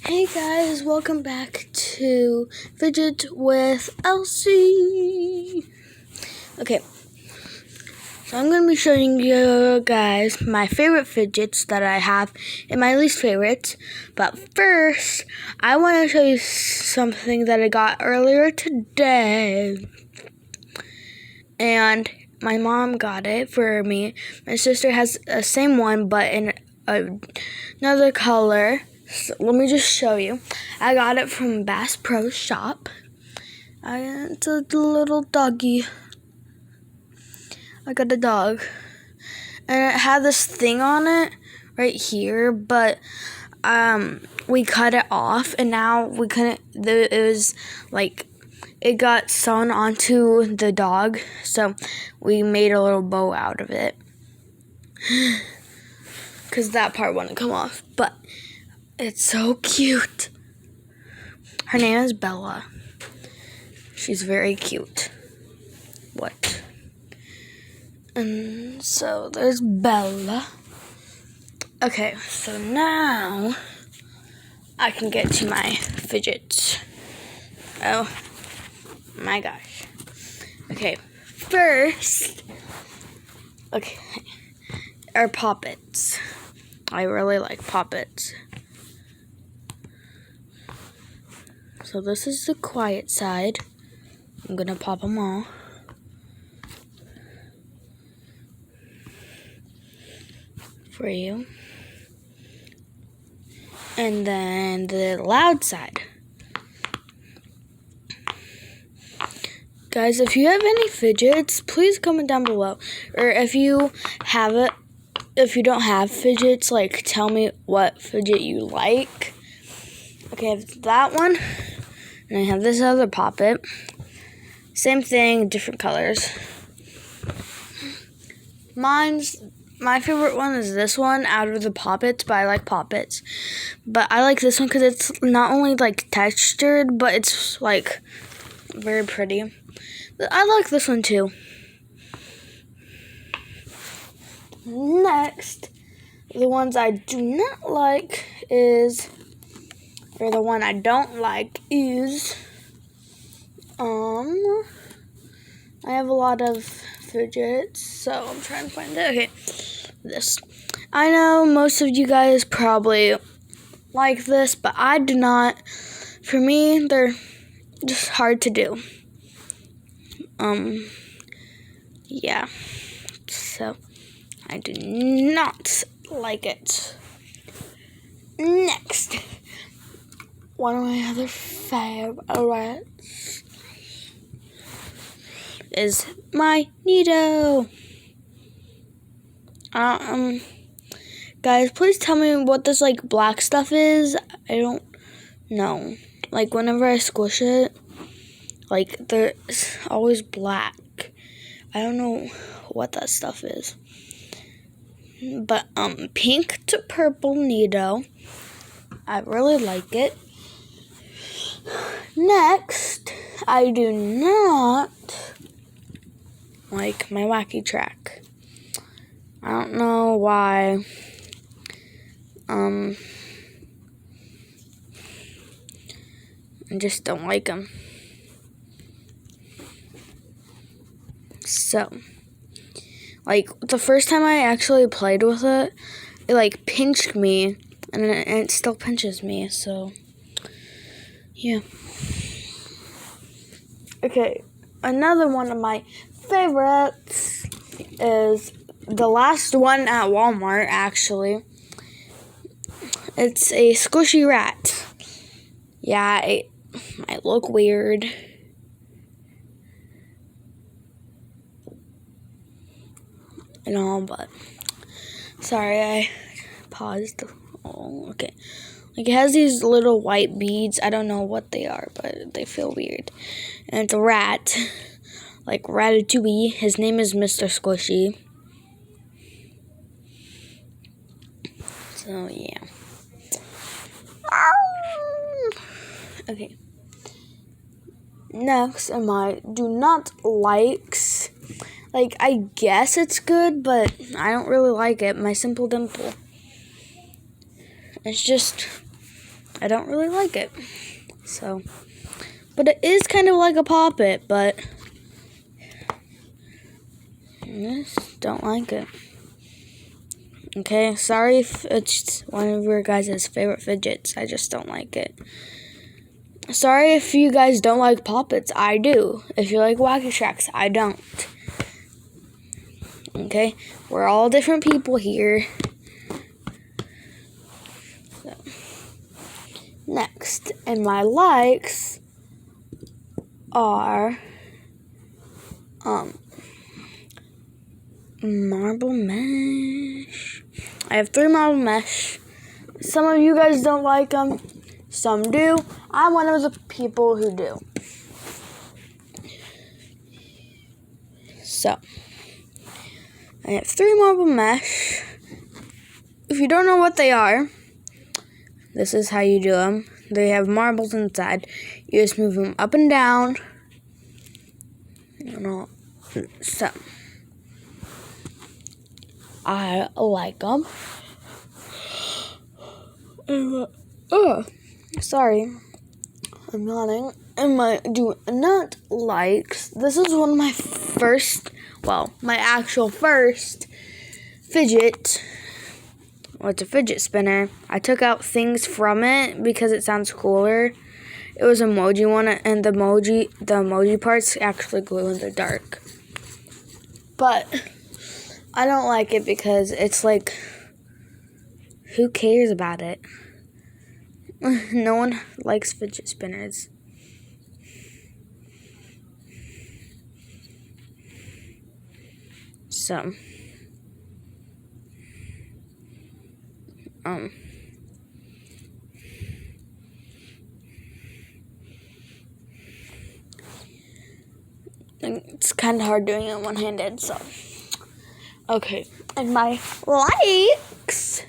Hey guys, welcome back to Fidget with Elsie. Okay, so I'm going to be showing you guys my favorite fidgets that I have and my least favorites. But first, I want to show you something that I got earlier today. And my mom got it for me. My sister has the same one, but in another color. So let me just show you. I got it from Bass Pro Shop. It's a little doggy. I got a dog. And it had this thing on it right here, but we cut it off, and now we couldn't, it was like, it got sewn onto the dog, so we made a little bow out of it. Because that part wouldn't come off, but it's so cute. Her name is Bella. She's very cute. What? And so there's Bella. Okay, so now I can get to my fidgets. Oh my gosh. Okay, first, okay, are poppets. I really like poppets. So this is the quiet side. I'm gonna pop them all. For you. And then the loud side. Guys, if you have any fidgets, please comment down below. Or if you have it, if you don't have fidgets, like tell me what fidget you like. Okay, I have that one. And I have this other poppet. Same thing, different colors. My favorite one is this one out of the poppets, but I like poppets. But I like this one because it's not only like textured, but it's like very pretty. But I like this one too. Next, the ones I do not like is, or the one I don't like is, I have a lot of fidgets, so I'm trying to find it. Okay, this. I know most of you guys probably like this, but I do not. For me, they're just hard to do. Yeah. So, I do not like it. Next, one of my other favorites is my Nido. Guys, please tell me what this like black stuff is. I don't know. Like whenever I squish it, like there's always black. I don't know what that stuff is. But pink to purple Nido. I really like it. Next, I do not like my wacky track. I don't know why. I just don't like them. So, like the first time I actually played with it, it like pinched me, and it still pinches me. So, yeah. Okay, another one of my favorites is the last one at Walmart, actually. It's a squishy rat. Yeah, it might look weird. And all, but sorry, I paused. Oh, okay. Like it has these little white beads. I don't know what they are, but they feel weird. And it's a rat, like Ratatouille. His name is Mr. Squishy. So yeah. Okay. Next are my do not likes. Like, I guess it's good, but I don't really like it. My Simple Dimple. It's just I don't really like it. So, but it is kind of like a Pop-It, but I just don't like it. Okay, sorry if it's one of your guys' favorite fidgets. I just don't like it. Sorry if you guys don't like Pop-Its. I do. If you like Wacky Tracks, I don't. Okay, we're all different people here. So, next, and my likes are Marble Mesh. I have 3 Marble Mesh. Some of you guys don't like them. Some do. I'm one of the people who do. So, I have 3 Marble Mesh. If you don't know what they are, this is how you do them. They have marbles inside. You just move them up and down. So, I like them. Sorry, I'm yawning. And my do not likes. This is one of my my actual first fidget. Well, it's a fidget spinner. I took out things from it because it sounds cooler. It was an emoji one, and the emoji parts actually glow in the dark. But I don't like it because it's like, who cares about it? No one likes fidget spinners. So, it's kind of hard doing it one-handed, so. Okay, and my likes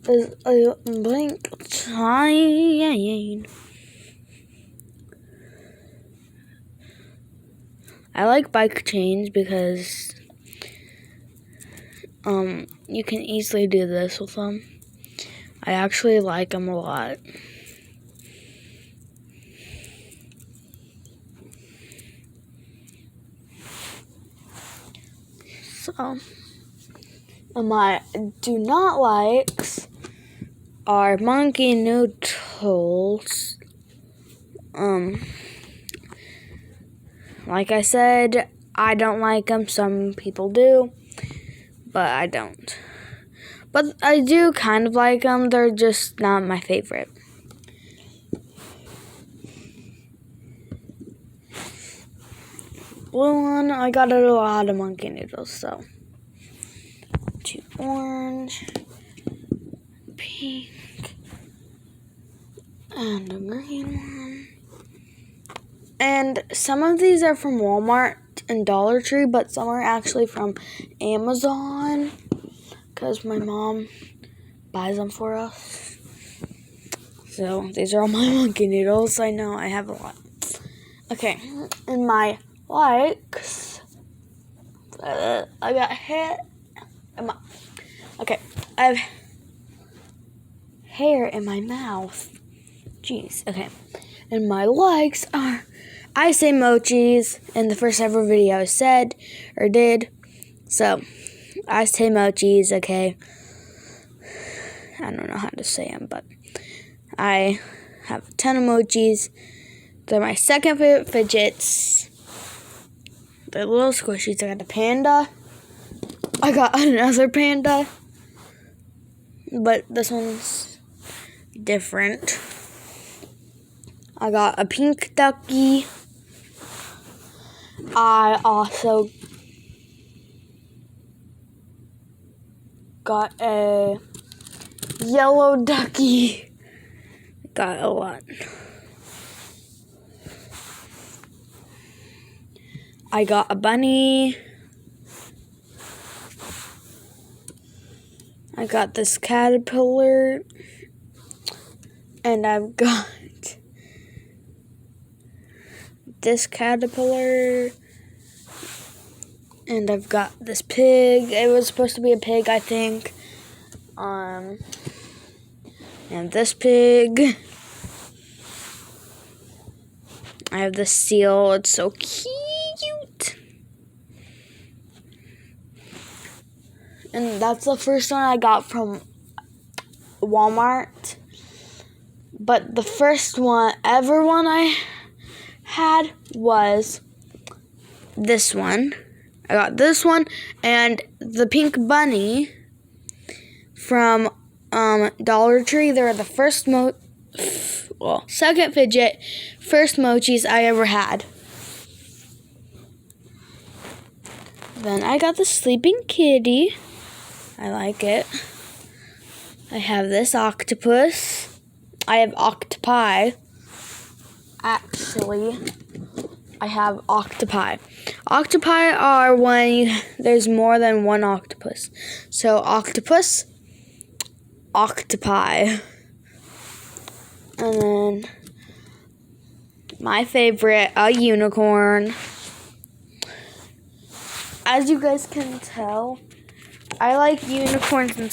is a blank chain. I like bike chains because you can easily do this with them. I actually like them a lot. So, my do not likes are monkey noodles. Like I said, I don't like them. Some people do, but I don't. But I do kind of like them. They're just not my favorite. Blue one, I got a lot of monkey noodles, so 2 orange, pink, and a green one. And some of these are from Walmart and Dollar Tree, but some are actually from Amazon because my mom buys them for us. So these are all my monkey noodles. I know I have a lot. Okay, and my likes, I got hair. Okay, I have hair in my mouth. Jeez. Okay, and my likes are, I say mochis in the first ever video I said or did. So I say mochis. Okay, I don't know how to say them, but I have a ton of mochis. They're my second favorite fidgets. They're little squishies. I got a panda. I got another panda. But this one's different. I got a pink ducky. I also got a yellow ducky. Got a lot. I got a bunny. I got this caterpillar. And I've got this caterpillar. And I've got this pig. It was supposed to be a pig, I think. And this pig. I have the seal. It's so cute. And that's the first one I got from Walmart. But the first one I had was this one. I got this one and the pink bunny from Dollar Tree. They're the second fidget, first mochis I ever had. Then I got the sleeping kitty. I like it. I have this octopus. I have octopi. Actually, I have octopi. Octopi are when there's more than one octopus. So octopus, octopi. And then my favorite, a unicorn. As you guys can tell, I like unicorns and